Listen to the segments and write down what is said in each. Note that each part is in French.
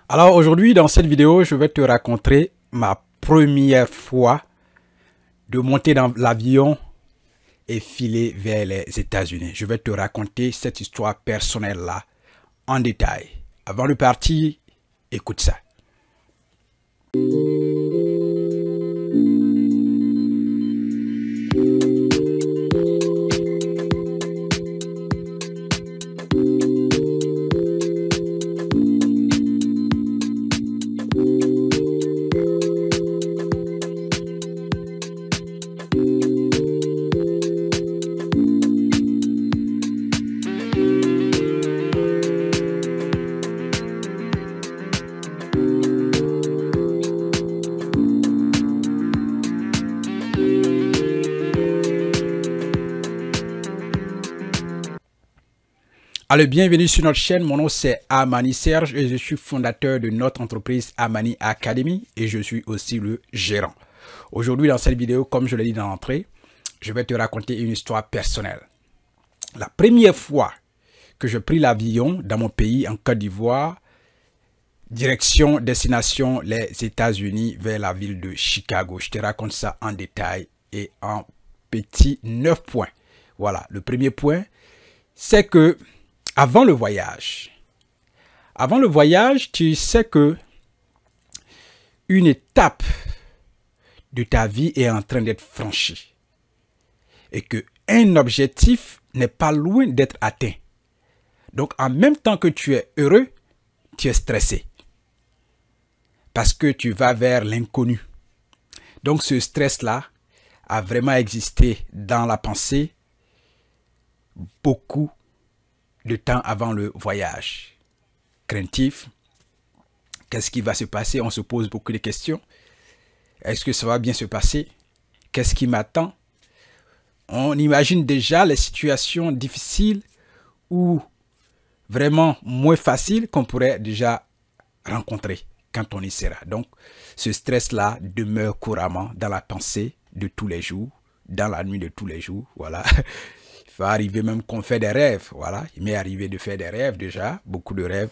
Alors aujourd'hui, dans cette vidéo, je vais te raconter ma première fois de monter dans l'avion et filer vers les États-Unis. Je vais te raconter cette histoire personnelle-là en détail. Avant de partir, écoute ça. Alors, bienvenue sur notre chaîne. Mon nom c'est Amani Serge et je suis fondateur de notre entreprise Amani Academy et je suis aussi le gérant. Aujourd'hui, dans cette vidéo, comme je l'ai dit dans l'entrée, je vais te raconter une histoire personnelle. La première fois que je pris l'avion dans mon pays, en Côte d'Ivoire, direction, destination, les États-Unis, vers la ville de Chicago. Je te raconte ça en détail et en petits 9 points. Voilà, le premier point, c'est que avant le voyage, tu sais que une étape de ta vie est en train d'être franchie et que un objectif n'est pas loin d'être atteint. Donc, en même temps que tu es heureux, tu es stressé parce que tu vas vers l'inconnu. Donc, ce stress-là a vraiment existé dans la pensée beaucoup de temps avant le voyage. Craintif, qu'est-ce qui va se passer? On se pose beaucoup de questions. Est-ce que ça va bien se passer? Qu'est-ce qui m'attend? On imagine déjà les situations difficiles ou vraiment moins faciles qu'on pourrait déjà rencontrer quand on y sera. Donc, ce stress-là demeure couramment dans la pensée de tous les jours, dans la nuit de tous les jours. Voilà. Il va arriver même qu'on fait des rêves, voilà. Il m'est arrivé de faire des rêves déjà, beaucoup de rêves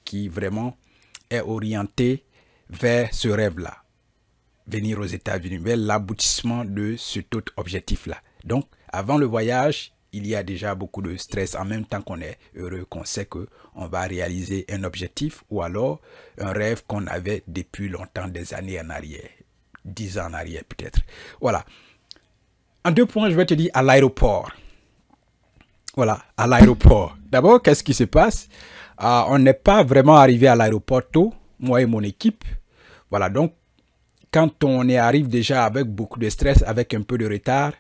qui vraiment est orienté vers ce rêve-là. Venir aux États-Unis, vers l'aboutissement de cet autre objectif-là. Donc, avant le voyage, il y a déjà beaucoup de stress en même temps qu'on est heureux, qu'on sait qu'on va réaliser un objectif ou alors un rêve qu'on avait depuis longtemps, des années en arrière, 10 ans en arrière peut-être. Voilà. En 2 points, je vais te dire à l'aéroport. Voilà, à l'aéroport. D'abord, qu'est-ce qui se passe? On n'est pas vraiment arrivé à l'aéroport tôt, moi et mon équipe. Voilà, donc, quand on arrive déjà avec beaucoup de stress, avec un peu de retard,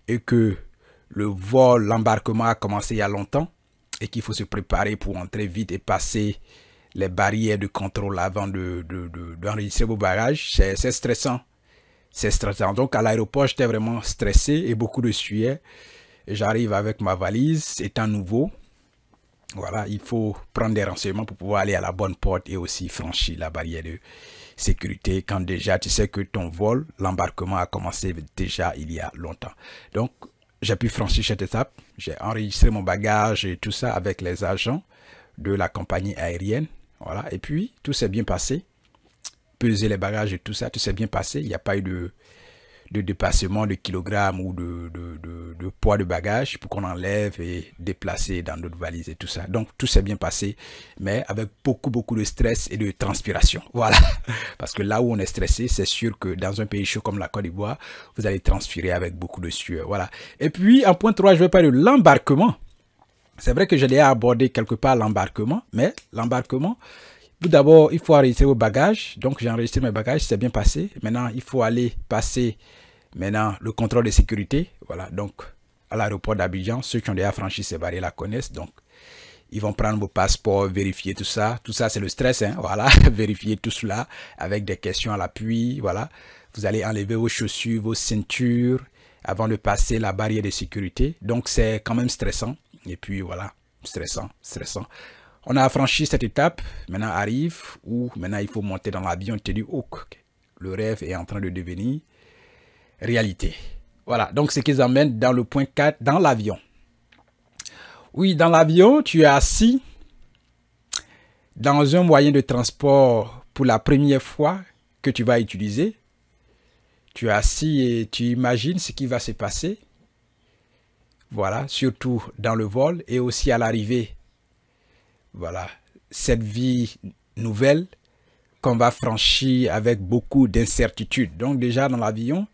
et que le vol, l'embarquement a commencé il y a longtemps, et qu'il faut se préparer pour entrer vite et passer les barrières de contrôle avant d'enregistrer vos bagages, c'est stressant. C'est stressant. Donc, à l'aéroport, j'étais vraiment stressé et beaucoup de sueur. J'arrive avec ma valise, étant nouveau. Voilà, il faut prendre des renseignements pour pouvoir aller à la bonne porte et aussi franchir la barrière de sécurité quand déjà tu sais que ton vol, l'embarquement a commencé déjà il y a longtemps. Donc, j'ai pu franchir cette étape. J'ai enregistré mon bagage et tout ça avec les agents de la compagnie aérienne. Voilà, et puis tout s'est bien passé. Peser les bagages et tout ça, tout s'est bien passé. Il n'y a pas eu de dépassement de kilogrammes ou de poids de bagages pour qu'on enlève et déplacer dans d'autres valises et tout ça. Donc, tout s'est bien passé, mais avec beaucoup de stress et de transpiration. Voilà. Parce que là où on est stressé, c'est sûr que dans un pays chaud comme la Côte d'Ivoire, vous allez transpirer avec beaucoup de sueur. Voilà. Et puis, en point 3, je vais parler de l'embarquement. C'est vrai que j'allais aborder quelque part l'embarquement, mais l'embarquement, tout d'abord, il faut enregistrer vos bagages. Donc, j'ai enregistré mes bagages, c'est bien passé. Maintenant, il faut aller passer le contrôle de sécurité. Voilà, donc, à l'aéroport d'Abidjan, ceux qui ont déjà franchi ces barrières la connaissent. Donc, ils vont prendre vos passeports, vérifier tout ça. Tout ça, c'est le stress, hein. Voilà, vérifier tout cela avec des questions à l'appui. Voilà, vous allez enlever vos chaussures, vos ceintures avant de passer la barrière de sécurité. Donc, c'est quand même stressant. Et puis, voilà, stressant. On a franchi cette étape, maintenant arrive où maintenant il faut monter dans l'avion et te dire, oh, le rêve est en train de devenir réalité. Voilà, donc ce qu'ils emmènent dans le point 4, dans l'avion. Oui, dans l'avion, tu es assis dans un moyen de transport pour la première fois que tu vas utiliser. Tu es assis et tu imagines ce qui va se passer. Voilà, surtout dans le vol et aussi à l'arrivée. Voilà, cette vie nouvelle qu'on va franchir avec beaucoup d'incertitudes. Donc déjà dans l'avion,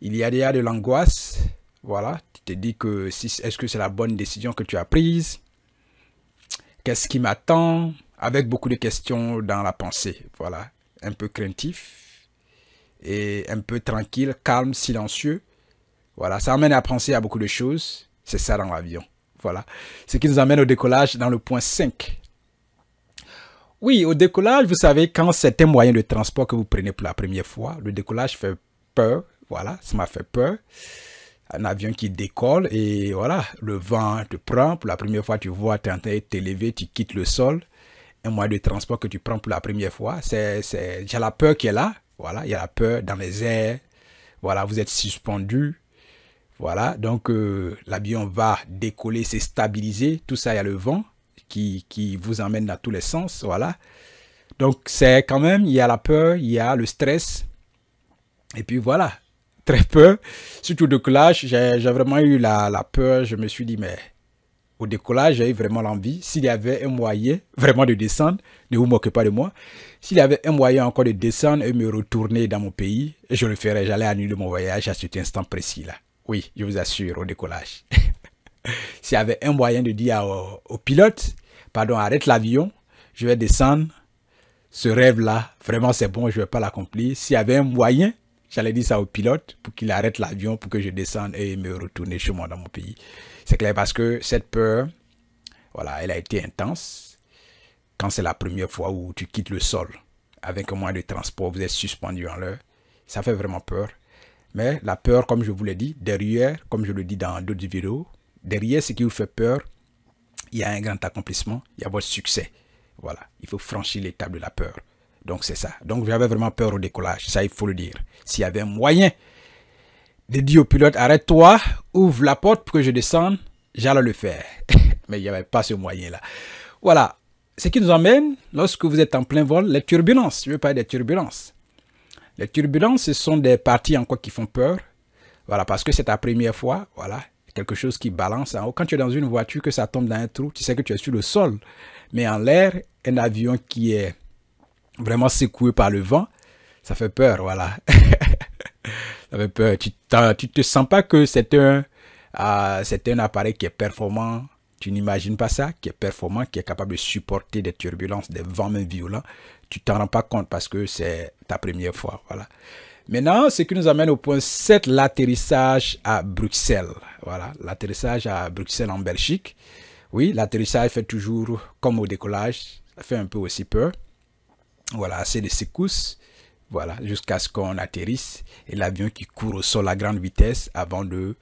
il y a déjà de l'angoisse. Voilà, tu te dis que est-ce que c'est la bonne décision que tu as prise? Qu'est-ce qui m'attend? Avec beaucoup de questions dans la pensée. Voilà, un peu craintif et un peu tranquille, calme, silencieux. Voilà, ça amène à penser à beaucoup de choses. C'est ça dans l'avion. Voilà, ce qui nous amène au décollage dans le point 5. Oui, au décollage, vous savez, quand c'est un moyen de transport que vous prenez pour la première fois, le décollage fait peur. Voilà, ça m'a fait peur. Un avion qui décolle et voilà, le vent te prend. Pour la première fois, tu vois, tu es en train de t'élever, tu quittes le sol. Un moyen de transport que tu prends pour la première fois, j'ai la peur qui est là. Voilà, il y a la peur dans les airs. Voilà, vous êtes suspendu. Voilà, donc l'avion va décoller, c'est stabilisé. Tout ça, il y a le vent qui vous emmène dans tous les sens. Voilà. Donc, c'est quand même, il y a la peur, il y a le stress. Et puis voilà, très peur. Surtout au décollage, j'ai vraiment eu la peur. Je me suis dit, mais au décollage, j'ai eu vraiment l'envie. S'il y avait un moyen vraiment de descendre, ne vous moquez pas de moi. S'il y avait un moyen encore de descendre et me retourner dans mon pays, je le ferais. J'allais annuler mon voyage à cet instant précis-là. Oui, je vous assure, au décollage. S'il y avait un moyen de dire au pilote, pardon, arrête l'avion, je vais descendre. Ce rêve-là, vraiment c'est bon, je ne vais pas l'accomplir. S'il y avait un moyen, j'allais dire ça au pilote pour qu'il arrête l'avion pour que je descende et me retourne chez moi dans mon pays. C'est clair parce que cette peur, voilà, elle a été intense. Quand c'est la première fois où tu quittes le sol avec un moyen de transport, vous êtes suspendu en l'air, ça fait vraiment peur. Mais la peur, comme je vous l'ai dit, derrière, comme je le dis dans d'autres vidéos, derrière ce qui vous fait peur, il y a un grand accomplissement, il y a votre succès. Voilà, il faut franchir l'étape de la peur. Donc c'est ça. Donc j'avais vraiment peur au décollage, ça il faut le dire. S'il y avait un moyen de dire au pilote, arrête-toi, ouvre la porte pour que je descende, j'allais le faire. Mais il n'y avait pas ce moyen-là. Voilà, ce qui nous emmène, lorsque vous êtes en plein vol, les turbulences. Je veux parler des turbulences. Les turbulences, ce sont des parties encore qui font peur. Voilà, parce que c'est ta première fois, voilà, quelque chose qui balance en haut. Quand tu es dans une voiture, que ça tombe dans un trou, tu sais que tu es sur le sol. Mais en l'air, un avion qui est vraiment secoué par le vent, ça fait peur, voilà. Ça fait peur. Tu te sens pas que c'est un appareil qui est performant. Tu n'imagines pas ça, qui est performant, qui est capable de supporter des turbulences, des vents même violents. Tu t'en rends pas compte parce que c'est ta première fois, voilà. Maintenant, ce qui nous amène au point 7, l'atterrissage à Bruxelles. Voilà, l'atterrissage à Bruxelles en Belgique. Oui, l'atterrissage fait toujours comme au décollage, ça fait un peu aussi peur. Voilà, assez de secousses. Voilà, jusqu'à ce qu'on atterrisse et l'avion qui court au sol à grande vitesse avant de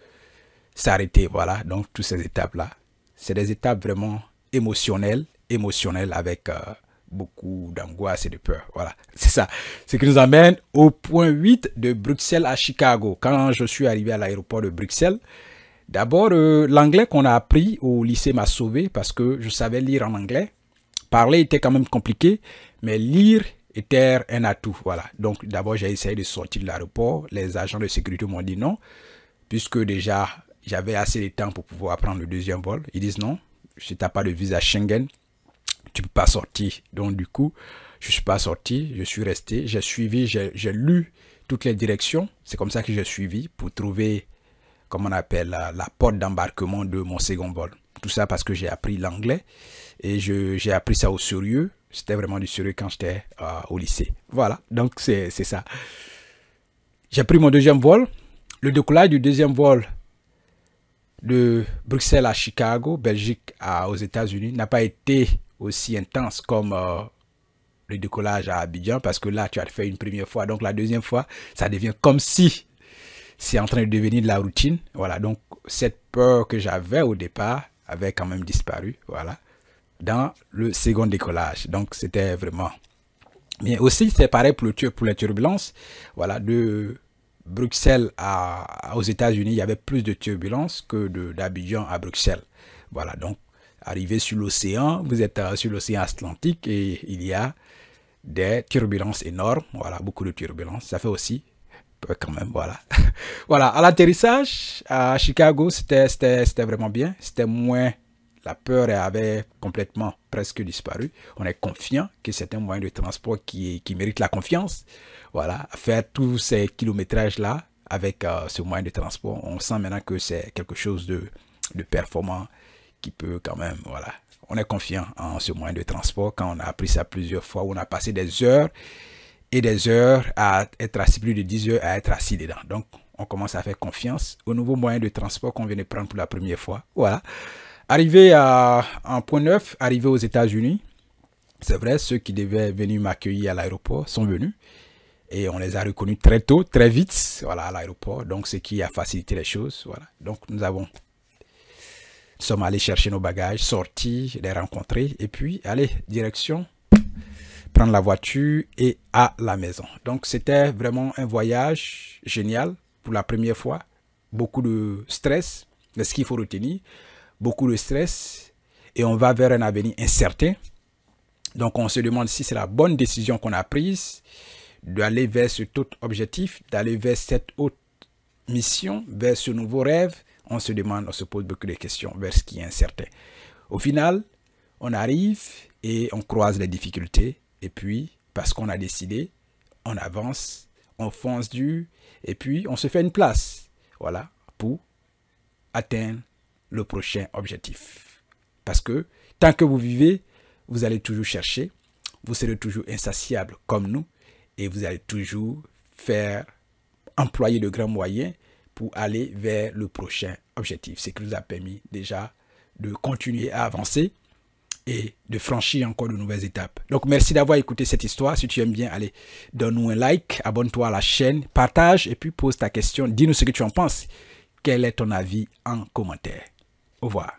s'arrêter. Voilà, donc toutes ces étapes-là, c'est des étapes vraiment émotionnelles avec beaucoup d'angoisse et de peur. Voilà, c'est ça. Ce qui nous amène au point 8 de Bruxelles à Chicago. Quand je suis arrivé à l'aéroport de Bruxelles, d'abord, l'anglais qu'on a appris au lycée m'a sauvé parce que je savais lire en anglais. Parler était quand même compliqué, mais lire était un atout. Voilà. Donc, d'abord, j'ai essayé de sortir de l'aéroport. Les agents de sécurité m'ont dit non, puisque déjà, j'avais assez de temps pour pouvoir prendre le deuxième vol. Ils disent non, si tu n'as pas de visa Schengen, tu ne peux pas sortir. Donc, du coup, je ne suis pas sorti, je suis resté, j'ai suivi, j'ai lu toutes les directions. C'est comme ça que j'ai suivi pour trouver, comme on appelle, la porte d'embarquement de mon second vol. Tout ça parce que j'ai appris l'anglais et j'ai appris ça au sérieux. C'était vraiment du sérieux quand j'étais au lycée. Voilà, donc c'est ça. J'ai pris mon deuxième vol. Le décollage du deuxième vol de Bruxelles à Chicago, Belgique aux États-Unis, n'a pas été aussi intense comme le décollage à Abidjan parce que là, tu as fait une première fois. Donc la deuxième fois, ça devient comme si c'est en train de devenir de la routine. Voilà, donc cette peur que j'avais au départ avait quand même disparu. Voilà. Dans le second décollage. Donc, c'était vraiment bien. Aussi, c'est pareil pour les turbulences. Voilà, de Bruxelles aux États-Unis, il y avait plus de turbulences que d'Abidjan à Bruxelles. Voilà, donc, Arrivé sur l'océan, vous êtes sur l'océan Atlantique et il y a des turbulences énormes. Voilà, beaucoup de turbulences. Ça fait aussi peur quand même, voilà. Voilà, à l'atterrissage à Chicago, c'était vraiment bien. C'était moins... La peur avait complètement presque disparu. On est confiant que c'est un moyen de transport qui mérite la confiance. Voilà, faire tous ces kilométrages-là avec ce moyen de transport, on sent maintenant que c'est quelque chose de performant qui peut quand même, voilà. On est confiant en ce moyen de transport quand on a appris ça plusieurs fois, on a passé des heures et des heures à être assis, plus de 10 heures à être assis dedans. Donc, on commence à faire confiance au nouveau moyen de transport qu'on vient de prendre pour la première fois. Voilà. Arrivé en point 9, arrivé aux États-Unis, c'est vrai, ceux qui devaient venir m'accueillir à l'aéroport sont venus. Et on les a reconnus très tôt, très vite, voilà, à l'aéroport. Donc, ce qui a facilité les choses. Voilà. Donc, nous sommes allés chercher nos bagages, sortis, les rencontrer. Et puis, allez, direction, prendre la voiture et à la maison. Donc, c'était vraiment un voyage génial pour la première fois. Beaucoup de stress, mais ce qu'il faut retenir, beaucoup de stress. Et on va vers un avenir incertain. Donc, on se demande si c'est la bonne décision qu'on a prise d'aller vers cet autre objectif, d'aller vers cette autre mission, vers ce nouveau rêve. On se demande, on se pose beaucoup de questions vers ce qui est incertain. Au final, on arrive et on croise les difficultés. Et puis, parce qu'on a décidé, on avance, on fonce dur. Et puis, on se fait une place. Voilà, pour atteindre le prochain objectif. Parce que tant que vous vivez, vous allez toujours chercher. Vous serez toujours insatiable comme nous. Et vous allez toujours employer de grands moyens pour aller vers le prochain objectif. Ce qui nous a permis déjà de continuer à avancer et de franchir encore de nouvelles étapes. Donc, merci d'avoir écouté cette histoire. Si tu aimes bien, allez, donne-nous un like, abonne-toi à la chaîne, partage et puis pose ta question. Dis-nous ce que tu en penses. Quel est ton avis en commentaire? Au revoir.